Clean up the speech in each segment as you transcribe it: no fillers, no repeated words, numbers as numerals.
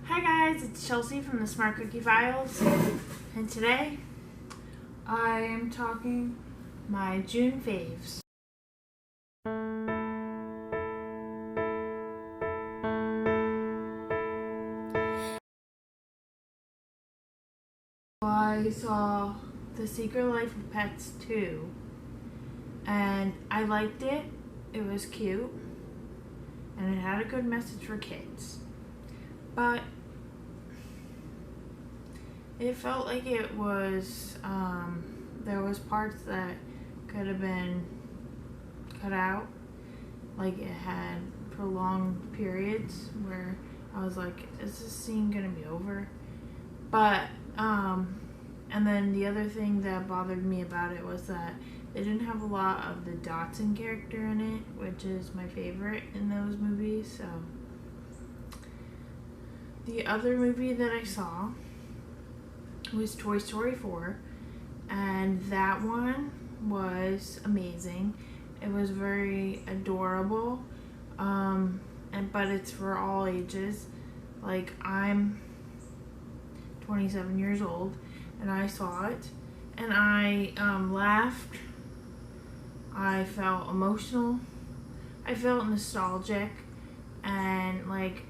Hi guys, it's Chelsea from the Smart Cookie Files, and today I am talking my June faves. I saw The Secret Life of Pets 2, and I liked it. It was cute, and it had a good message for kids. But it felt like it was, there was parts that could have been cut out. Like it had prolonged periods where I was like, is this scene gonna be over? But, and then the other thing that bothered me about it was that they didn't have a lot of the Dotson character in it, which is my favorite in those movies, so. The other movie that I saw was Toy Story 4, and that one was amazing. It was very adorable, but it's for all ages. Like, I'm 27 years old, and I saw it, and I laughed. I felt emotional. I felt nostalgic, and like,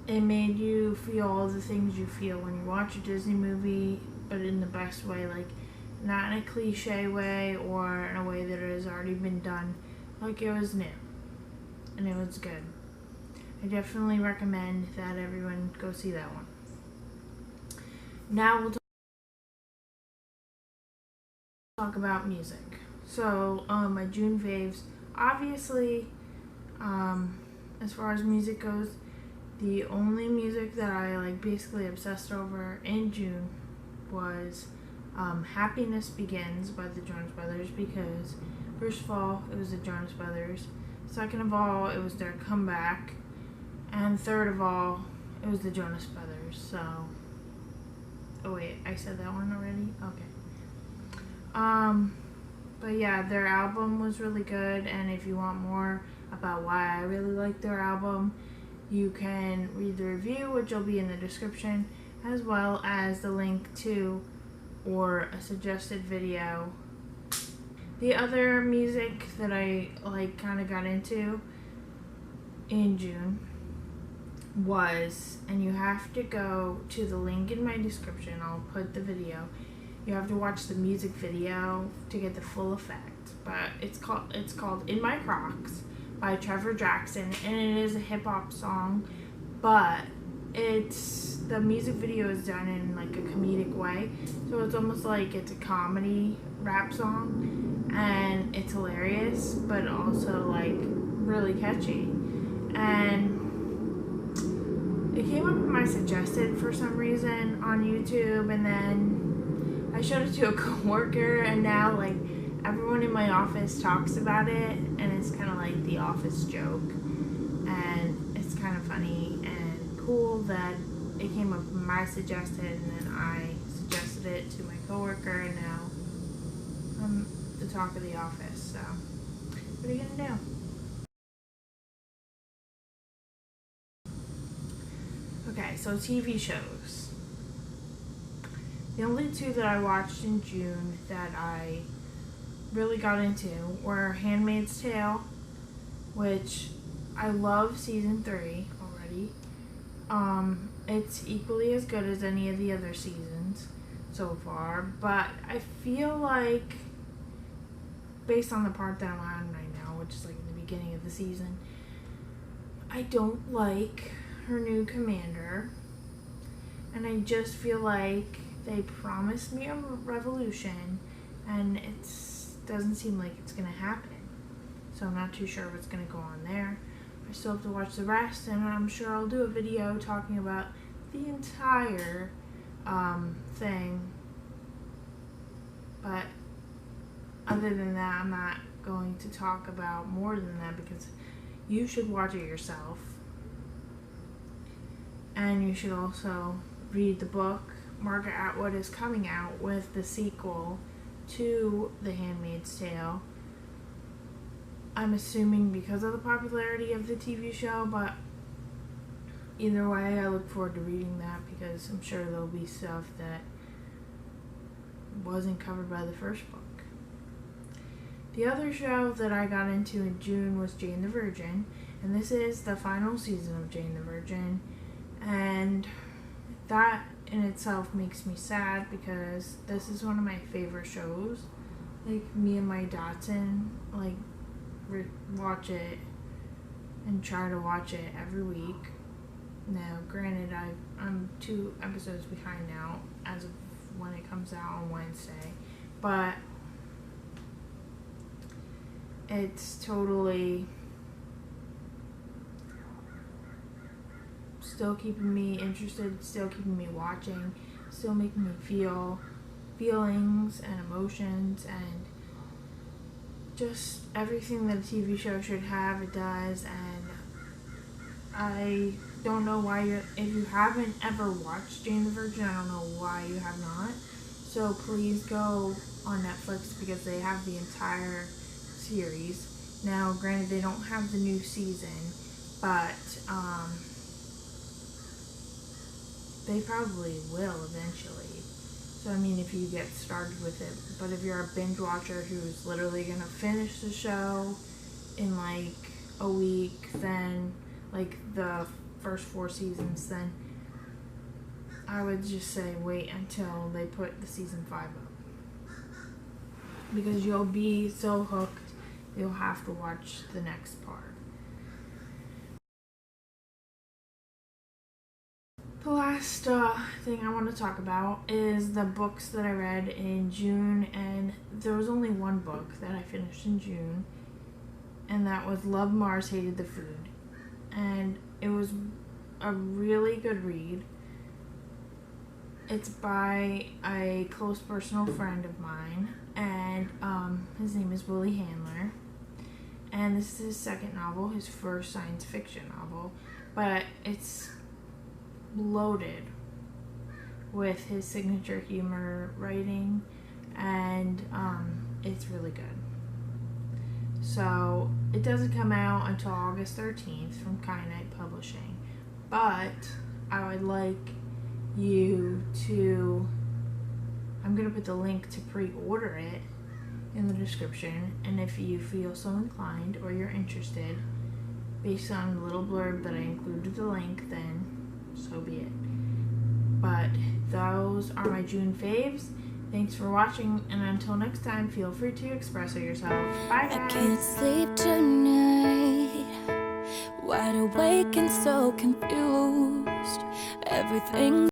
it made you feel all the things you feel when you watch a Disney movie, but in the best way, like not in a cliche way or in a way that it has already been done. Like, it was new, and it was good. I definitely recommend that everyone go see that one. Now we'll talk about music. So, my June faves, obviously, as far as music goes, the only music that I basically obsessed over in June was Happiness Begins by the Jonas Brothers, because first of all, it was the Jonas Brothers. Second of all, it was their comeback. And third of all, it was the Jonas Brothers. So, oh wait, I said that one already? Okay. But yeah, their album was really good, and if you want more about why I really like their album, you can read the review, which will be in the description, as well as the link to or a suggested video. The other music that I kind of got into in June was, and you have to go to the link in my description, I'll put the video. You have to watch the music video to get the full effect. But it's called In My Crocs by Trevor Jackson, and it is a hip-hop song, but the music video is done in like a comedic way, so it's almost like it's a comedy rap song, and it's hilarious, but also like really catchy. And it came up in my suggested for some reason on YouTube, and then I showed it to a coworker, and now like everyone in my office talks about it, and it's kind of like the office joke, and it's kind of funny and cool that it came up in my suggested, and then I suggested it to my coworker, and now I'm the talk of the office. So what are you gonna do? Okay, so TV shows. The only two that I watched in June that I really got into were Handmaid's Tale, which I love season 3 already. It's equally as good as any of the other seasons so far, but I feel like, based on the part that I'm on right now, which is like in the beginning of the season, I don't like her new commander, and I just feel like they promised me a revolution, and it doesn't seem like it's gonna happen. So I'm not too sure what's gonna go on there. I still have to watch the rest, and I'm sure I'll do a video talking about the entire thing. But other than that, I'm not going to talk about more than that, because you should watch it yourself. And you should also read the book. Margaret Atwood is coming out with the sequel to The Handmaid's Tale. I'm assuming because of the popularity of the TV show, but either way, I look forward to reading that because I'm sure there'll be stuff that wasn't covered by the first book. The other show that I got into in June was Jane the Virgin, and this is the final season of Jane the Virgin, and that in itself makes me sad because this is one of my favorite shows. Like, me and my Dotson, like, watch it and try to watch it every week. Now, granted, I'm 2 episodes behind now as of when it comes out on Wednesday, but it's totally still keeping me interested, still keeping me watching, still making me feel feelings and emotions and just everything that a TV show should have, it does. And I don't know why if you haven't ever watched Jane the Virgin, I don't know why you have not. So please go on Netflix because they have the entire series. Now, granted, they don't have the new season, but they probably will eventually. So, I mean, if you get started with it. But if you're a binge watcher who's literally going to finish the show in, like, a week, then, like, the first 4 seasons, then I would just say wait until they put the season 5 up. Because you'll be so hooked, you'll have to watch the next part. The last thing I want to talk about is the books that I read in June, and there was only one book that I finished in June, and that was Love Mars, Hated the Food. And it was a really good read. It's by a close personal friend of mine, and his name is Willie Handler. And this is his second novel, his first science fiction novel, but it's loaded with his signature humor writing, and it's really good. So it doesn't come out until August 13th from Kyanite Publishing, but I would like you to, I'm going to put the link to pre-order it in the description, and if you feel so inclined or you're interested based on the little blurb that I included the link, then so be it. But those are my June faves. Thanks for watching, and until next time, feel free to express yourself. Bye, guys. I can't sleep tonight, wide awake and so confused. Everything